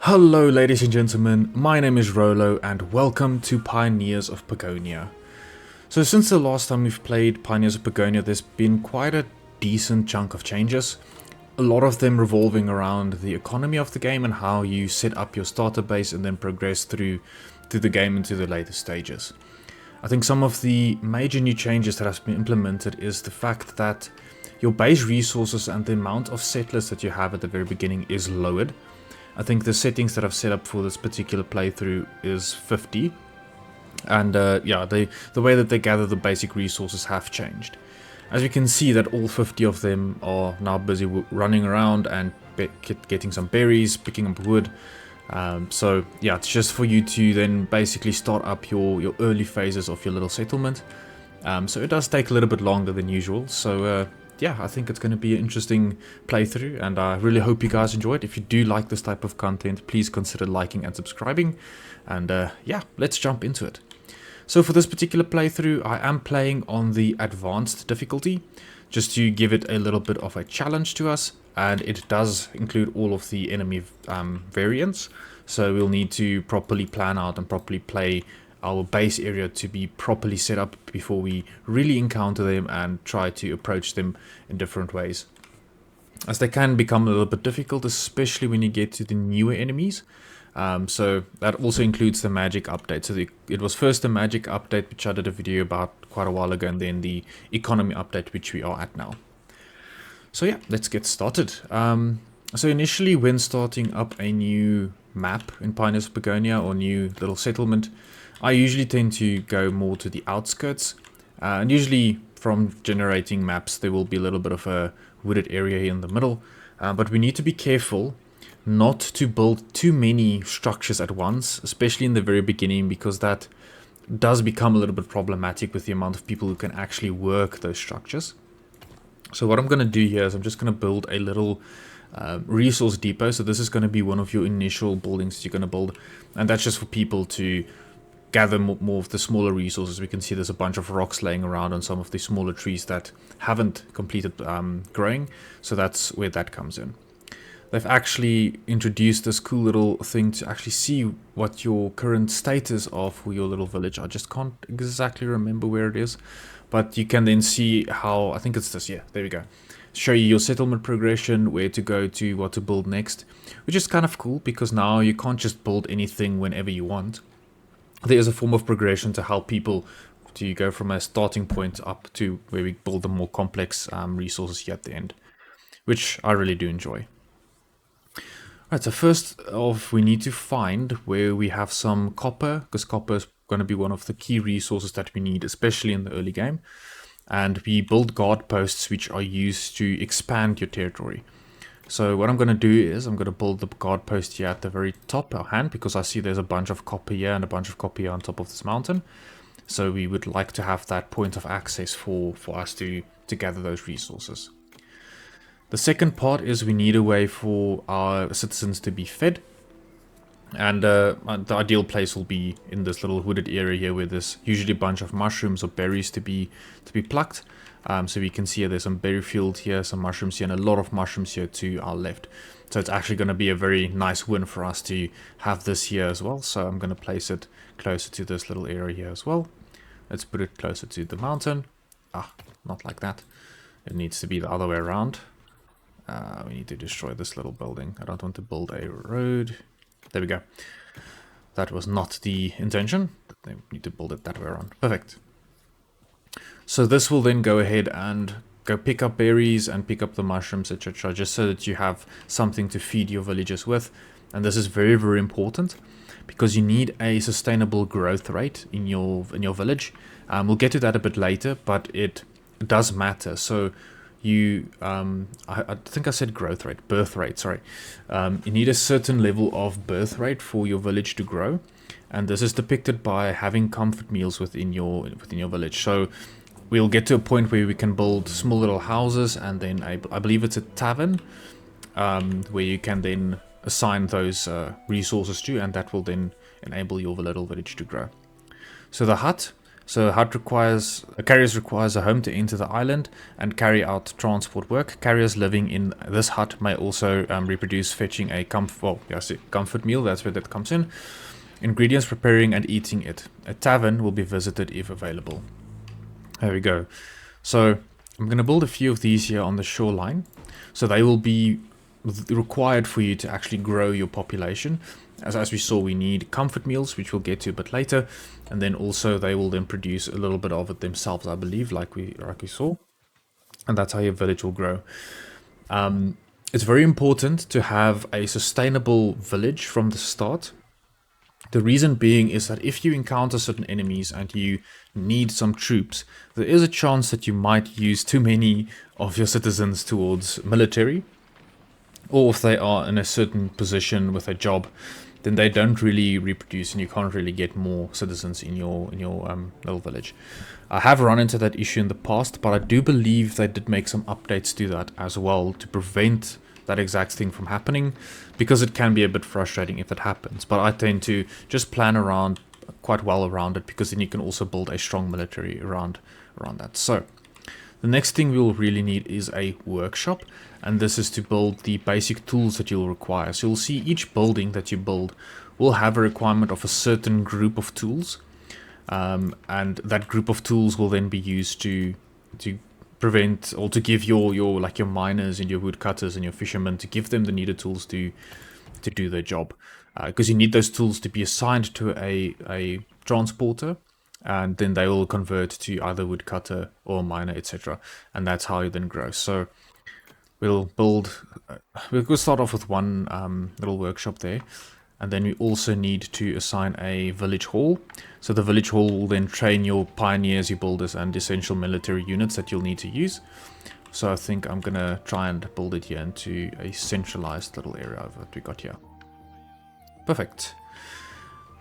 Hello ladies and gentlemen, my name is Rolo and welcome to Pioneers of Pagonia. So since the last time we've played Pioneers of Pagonia, there's been quite a decent chunk of changes. A lot of them revolving around the economy of the game and how you set up your starter base and then progress through the game into the later stages. I think some of the major new changes that has been implemented is the fact that your base resources and the amount of settlers that you have at the very beginning is lowered. I think the settings that I've set up for this particular playthrough is 50, and yeah, the way that they gather the basic resources have changed. As you can see that all 50 of them are now busy running around and getting some berries, picking up wood. So yeah, it's just for you to then basically start up your early phases of your little settlement. So it does take a little bit longer than usual, so yeah, I think it's going to be an interesting playthrough, and I really hope you guys enjoy it. If you do like this type of content, please consider liking and subscribing, and yeah, let's jump into it. So for this particular playthrough, I am playing on the advanced difficulty, just to give it a little bit of a challenge to us, and it does include all of the enemy variants, so we'll need to properly plan out and properly play our base area to be properly set up before we really encounter them and try to approach them in different ways, as they can become a little bit difficult, especially when you get to the newer enemies. So that also includes the magic update. So it was first the magic update, which I did a video about quite a while ago, and then the economy update, which we are at now. So yeah, let's get started. So initially, when starting up a new map in Pioneers of Pagonia or new little settlement, I usually tend to go more to the outskirts, and usually from generating maps there will be a little bit of a wooded area here in the middle, but we need to be careful not to build too many structures at once, especially in the very beginning, because that does become a little bit problematic with the amount of people who can actually work those structures. So what I'm going to do here is I'm just going to build a little resource depot. So this is going to be one of your initial buildings that you're going to build, and that's just for people to gather more of the smaller resources. We can see there's a bunch of rocks laying around on some of the smaller trees that haven't completed growing, so that's where that comes in. They've actually introduced this cool little thing to actually see what your current status of for your little village. I just can't exactly remember where it is, but you can then see how, I think it's this, yeah, there we go. Show you your settlement progression, where to go to, what to build next, which is kind of cool because now you can't just build anything whenever you want. There is a form of progression to help people to go from a starting point up to where we build the more complex resources here at the end, which I really do enjoy. Alright, so first off, we need to find where we have some copper, because copper is going to be one of the key resources that we need, especially in the early game. And we build guard posts which are used to expand your territory. So what I'm going to do is I'm going to build the guard post here at the very top of hand, because I see there's a bunch of copper here and a bunch of copper here on top of this mountain. So we would like to have that point of access for us to gather those resources. The second part is we need a way for our citizens to be fed. And the ideal place will be in this little wooded area here, where there's usually a bunch of mushrooms or berries to be plucked. So we can see there's some berry field here, some mushrooms here, and a lot of mushrooms here to our left. So it's actually going to be a very nice win for us to have this here as well. So I'm going to place it closer to this little area here as well. Let's put it closer to the mountain. Ah, not like that. It needs to be the other way around. We need to destroy this little building. I don't want to build a road. There we go. That was not the intention. We need to build it that way around. Perfect. So this will then go ahead and go pick up berries and pick up the mushrooms, etc., just so that you have something to feed your villagers with. And this is very, very important, because you need a sustainable growth rate in your village. We'll get to that a bit later, but it does matter. So you, I think I said growth rate, birth rate, sorry. You need a certain level of birth rate for your village to grow. And this is depicted by having comfort meals within your village. So we'll get to a point where we can build small little houses, and then I believe it's a tavern, where you can then assign those resources to, and that will then enable your little village to grow. So the hut So carriers requires a home to enter the island and carry out transport work. Carriers living in this hut may also reproduce, fetching a comfort meal. That's where that comes in. Ingredients, preparing and eating it. A tavern will be visited if available. There we go. So I'm going to build a few of these here on the shoreline. So they will be required for you to actually grow your population. As we saw, we need comfort meals, which we'll get to a bit later. And then also they will then produce a little bit of it themselves, I believe, like we saw. And that's how your village will grow. It's very important to have a sustainable village from the start. The reason being is that if you encounter certain enemies and you need some troops, there is a chance that you might use too many of your citizens towards military. Or if they are in a certain position with a job, then they don't really reproduce and you can't really get more citizens in your little village. I have run into that issue in the past, but I do believe they did make some updates to that as well to prevent that exact thing from happening, because it can be a bit frustrating if that happens. But I tend to just plan around quite well around it, because then you can also build a strong military around that. So the next thing we'll really need is a workshop, and this is to build the basic tools that you'll require. So you'll see each building that you build will have a requirement of a certain group of tools, and that group of tools will then be used to prevent, or to give your miners and your woodcutters and your fishermen, to give them the needed tools to do their job, because you need those tools to be assigned to a transporter, and then they will convert to either woodcutter or miner, etc. And that's how you then grow. So we'll start off with one little workshop there, and then we also need to assign a village hall. So the village hall will then train your pioneers, your builders, and essential military units that you'll need to use. So I think I'm gonna try and build it here into a centralized little area that we got here. Perfect.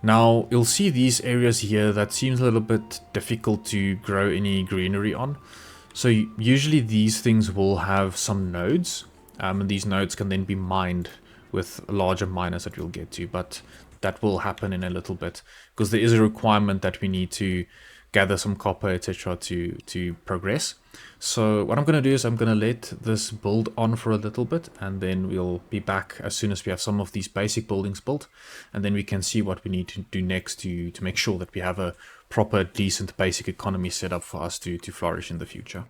Now you'll see these areas here that seems a little bit difficult to grow any greenery on. So usually these things will have some nodes, and these nodes can then be mined with larger miners that we'll get to, but that will happen in a little bit, because there is a requirement that we need to gather some copper, etc. to progress. So what I'm going to do is I'm going to let this build on for a little bit, and then we'll be back as soon as we have some of these basic buildings built, and then we can see what we need to do next to make sure that we have a proper, decent, basic economy set up for us to flourish in the future.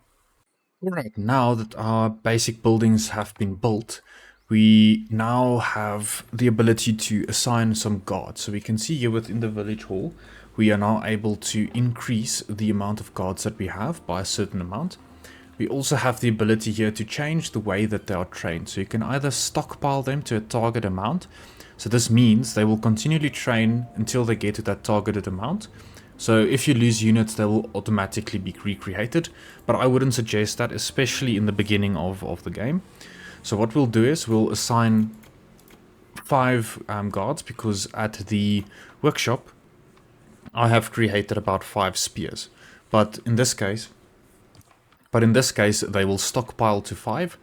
Alright, now that our basic buildings have been built, we now have the ability to assign some guards. So we can see here within the village hall, we are now able to increase the amount of guards that we have by a certain amount. We also have the ability here to change the way that they are trained. So you can either stockpile them to a target amount. So this means they will continually train until they get to that targeted amount. So if you lose units, they will automatically be recreated. But I wouldn't suggest that, especially in the beginning of the game. So what we'll do is we'll assign 5 guards, because at the workshop I have created about 5 spears. But in this case they will stockpile to 5,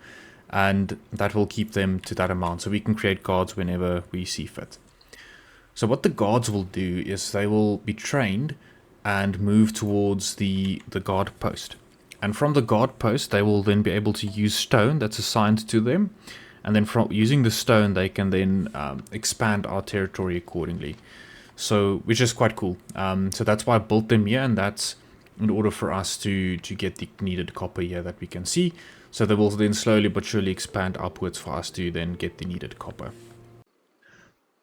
and that will keep them to that amount. So we can create guards whenever we see fit. So what the guards will do is they will be trained and move towards the guard post. And from the guard post, they will then be able to use stone that's assigned to them. And then from using the stone, they can then expand our territory accordingly. So, which is quite cool. So that's why I built them here, and that's in order for us to get the needed copper here that we can see. So they will then slowly but surely expand upwards for us to then get the needed copper.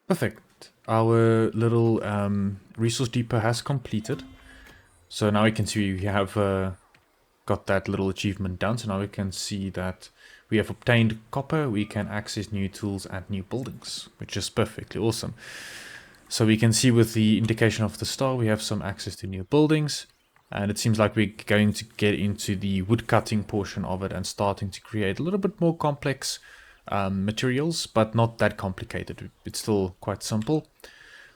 Perfect. Our little resource depot has completed. So now we can see we have got that little achievement done. So now we can see that we have obtained copper. We can access new tools and new buildings, which is perfectly awesome. So we can see with the indication of the star, we have some access to new buildings. And it seems like we're going to get into the woodcutting portion of it and starting to create a little bit more complex materials, but not that complicated. It's still quite simple.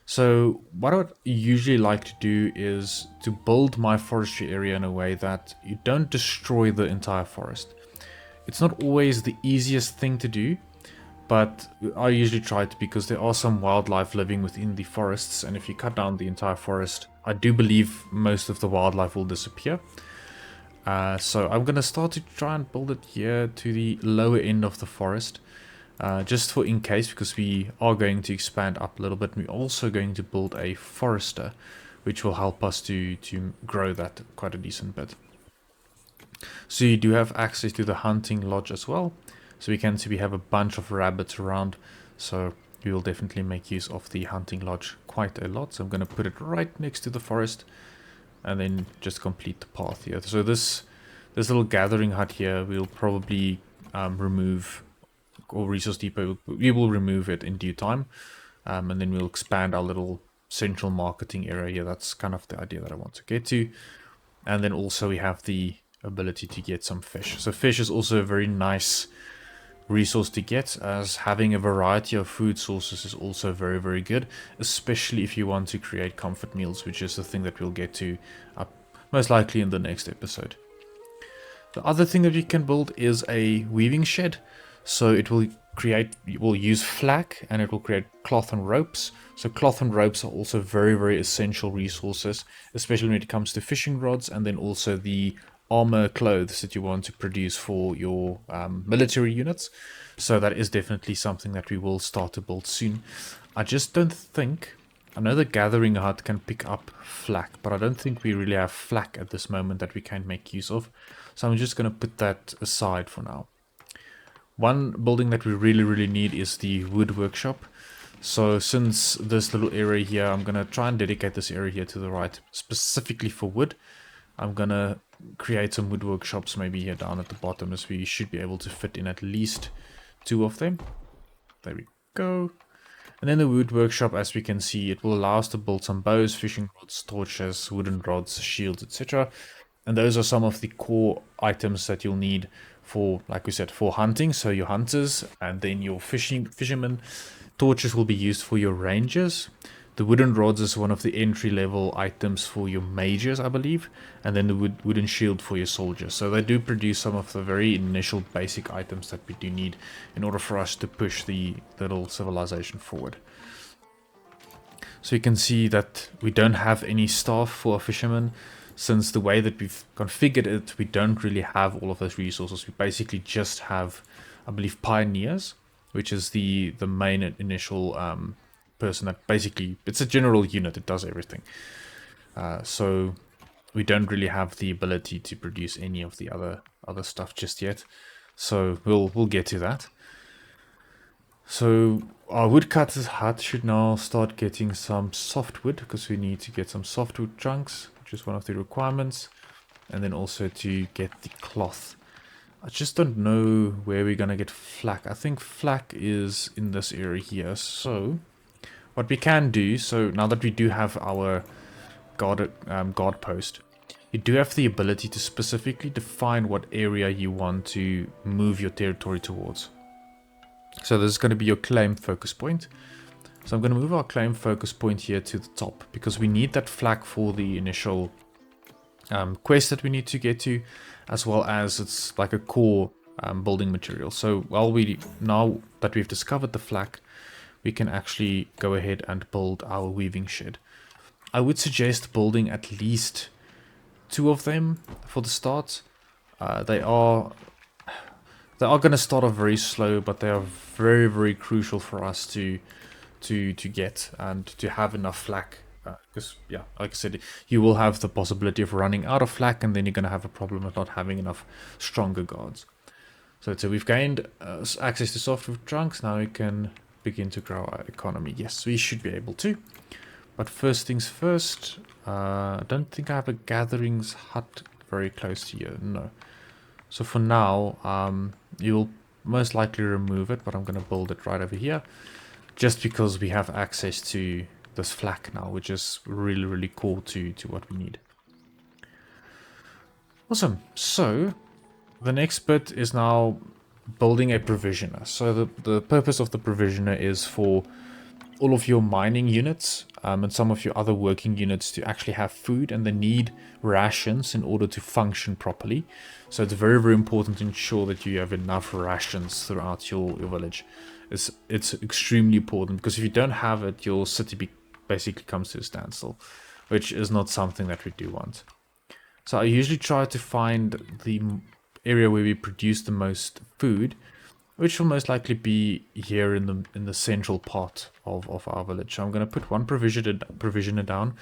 So what I would usually like to do is to build my forestry area in a way that you don't destroy the entire forest. It's not always the easiest thing to do, but I usually try to, because there are some wildlife living within the forests, and if you cut down the entire forest, I do believe most of the wildlife will disappear. So I'm going to start to try and build it here to the lower end of the forest, just for in case, because we are going to expand up a little bit. We're also going to build a forester, which will help us to grow that quite a decent bit. So you do have access to the hunting lodge as well. So we can see we have a bunch of rabbits around, so we will definitely make use of the hunting lodge quite a lot. So I'm going to put it right next to the forest, and then just complete the path here. So this little gathering hut here, we'll probably remove, or resource depot, we will remove it in due time, and then we'll expand our little central marketing area here. That's kind of the idea that I want to get to. And then also we have the ability to get some fish. So fish is also a very nice resource to get, as having a variety of food sources is also very, very good, especially if you want to create comfort meals, which is the thing that we'll get to most likely in the next episode. The other thing that you can build is a weaving shed. So it will use flax, and it will create cloth and ropes. So cloth and ropes are also very, very essential resources, especially when it comes to fishing rods, and then also the armor clothes that you want to produce for your military units. So that is definitely something that we will start to build soon. I just don't think, I know the gathering hut can pick up flax, but I don't think we really have flax at this moment that we can make use of. So I'm just going to put that aside for now. One building that we really, really need is the wood workshop. So since this little area here, I'm going to try and dedicate this area here to the right, specifically for wood. I'm going to create some wood workshops maybe here down at the bottom, as we should be able to fit in at least 2 of them. There we go. And then the wood workshop, as we can see, it will allow us to build some bows, fishing rods, torches, wooden rods, shields, etc. And those are some of the core items that you'll need for, like we said, for hunting. So your hunters, and then your fishermen. Torches will be used for your rangers. The wooden rods is one of the entry-level items for your mages, I believe. And then the wooden shield for your soldiers. So they do produce some of the very initial basic items that we do need in order for us to push the little civilization forward. So you can see that we don't have any staff for a fisherman. Since the way that we've configured it, we don't really have all of those resources. We basically just have, I believe, pioneers, which is the main initial person that basically, it's a general unit, it does everything. So we don't really have the ability to produce any of the other stuff just yet. So we'll get to that. So our woodcutter's hut should now start getting some softwood, because we need to get some softwood chunks, which is one of the requirements, and then also to get the cloth. I just don't know where we're gonna get flax. I think flax is in this area here. So what we can do, so now that we do have our guard post, you do have the ability to specifically define what area you want to move your territory towards. So this is going to be your claim focus point. So I'm going to move our claim focus point here to the top, because we need that flag for the initial quest that we need to get to, as well as it's like a core building material. So now that we've discovered the flag, we can actually go ahead and build our weaving shed. I would suggest building at least 2 of them for the start. They are going to start off very slow, but they are very, very crucial for us to get and to have enough flak. Because, yeah, like I said, you will have the possibility of running out of flak, and then you're going to have a problem of not having enough stronger guards. So we've gained access to softwood trunks. Now we can begin to grow our economy. Yes, we should be able to. But first things first, I don't think I have a gatherings hut very close to here. No. So for now, you'll most likely remove it, but I'm going to build it right over here, just because we have access to this flak now, which is really, really cool to what we need. Awesome. So the next bit is now building a provisioner. So the purpose of the provisioner is for all of your mining units and some of your other working units to actually have food, and they need rations in order to function properly. So it's very, very important to ensure that you have enough rations throughout your village, it's extremely important, because if you don't have it, your city basically comes to a standstill, which is not something that we do want. So I usually try to find the area where we produce the most food, which will most likely be here in the central part of our village. So I'm going to put one provisioner down.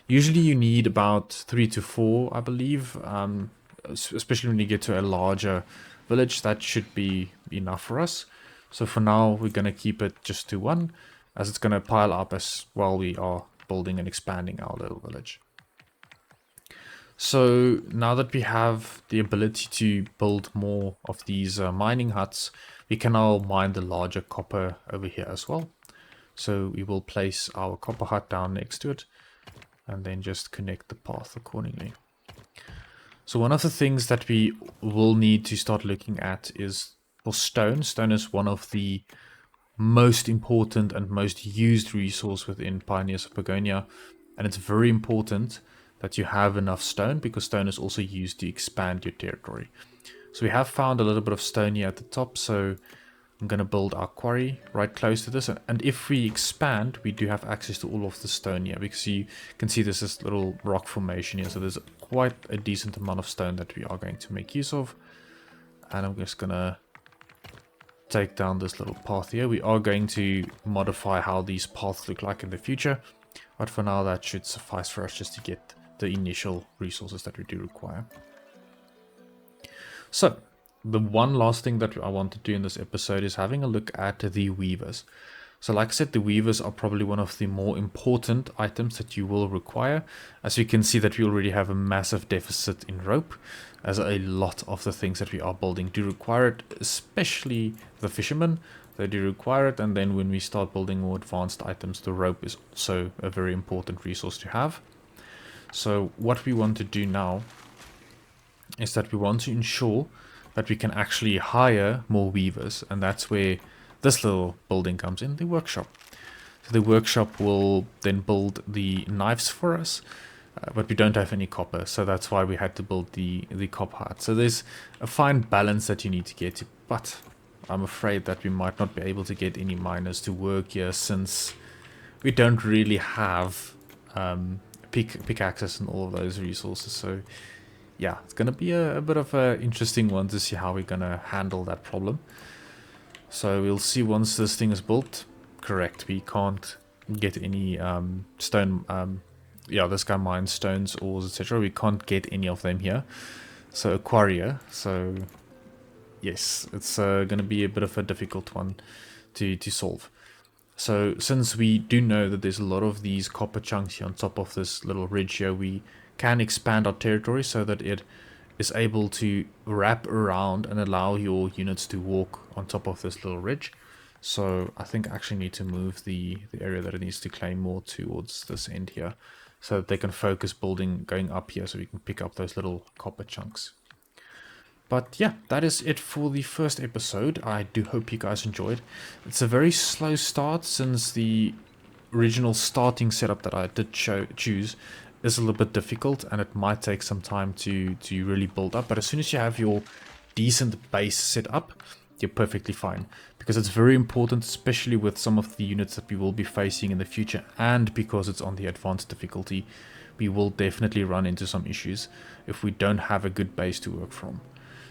Usually you need about 3 to 4, I believe, especially when you get to a larger village. That should be enough for us. So for now, we're going to keep it just to 1, as it's going to pile up as while we are building and expanding our little village. So now that we have the ability to build more of these mining huts, we can now mine the larger copper over here as well. So we will place our copper hut down next to it, and then just connect the path accordingly. So one of the things that we will need to start looking at is for stone. Stone is one of the most important and most used resource within Pioneers of Pagonia, and it's very important that you have enough stone, because stone is also used to expand your territory. So we have found a little bit of stone here at the top, so I'm going to build our quarry right close to this, and if we expand, we do have access to all of the stone here, because you can see there's this little rock formation here, so there's quite a decent amount of stone that we are going to make use of. And I'm just going to take down this little path here. We are going to modify how these paths look like in the future, but for now that should suffice for us just to get the initial resources that we do require. So the one last thing that I want to do in this episode is having a look at the weavers. So like I said, the weavers are probably one of the more important items that you will require. As you can see that we already have a massive deficit in rope, as a lot of the things that we are building do require it, especially the fishermen. They do require it, and then when we start building more advanced items, the rope is also a very important resource to have. So what we want to do now is that we want to ensure that we can actually hire more weavers, and that's where this little building comes in, the workshop. So the workshop will then build the knives for us, but we don't have any copper, so that's why we had to build the copper hut. So there's a fine balance that you need to get to, but I'm afraid that we might not be able to get any miners to work here, since we don't really have pickaxes and all of those resources. So yeah, it's going to be a bit of an interesting one to see how we're going to handle that problem. So we'll see once this thing is built. Correct, we can't get any stone. Yeah, this guy mines stones, ores, etc. We can't get any of them here. So a quarrier. So yes, it's going to be a bit of a difficult one to solve. So since we do know that there's a lot of these copper chunks here on top of this little ridge here, we can expand our territory so that it is able to wrap around and allow your units to walk on top of this little ridge. So I think I actually need to move the area that it needs to claim more towards this end here, so that they can focus building going up here, so we can pick up those little copper chunks. But yeah, that is it for the first episode. I do hope you guys enjoyed. It's a very slow start, since the original starting setup that I did choose is a little bit difficult, and it might take some time to really build up. But as soon as you have your decent base set up, you're perfectly fine, because it's very important, especially with some of the units that we will be facing in the future, and because it's on the advanced difficulty, we will definitely run into some issues if we don't have a good base to work from.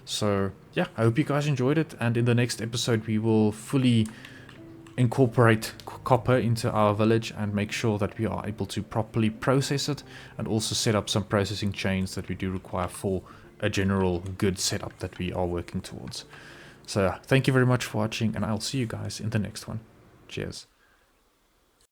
So yeah, I hope you guys enjoyed it, and in the next episode we will fully incorporate copper into our village and make sure that we are able to properly process it, and also set up some processing chains that we do require for a general good setup that we are working towards. So thank you very much for watching, and I'll see you guys in the next one. Cheers.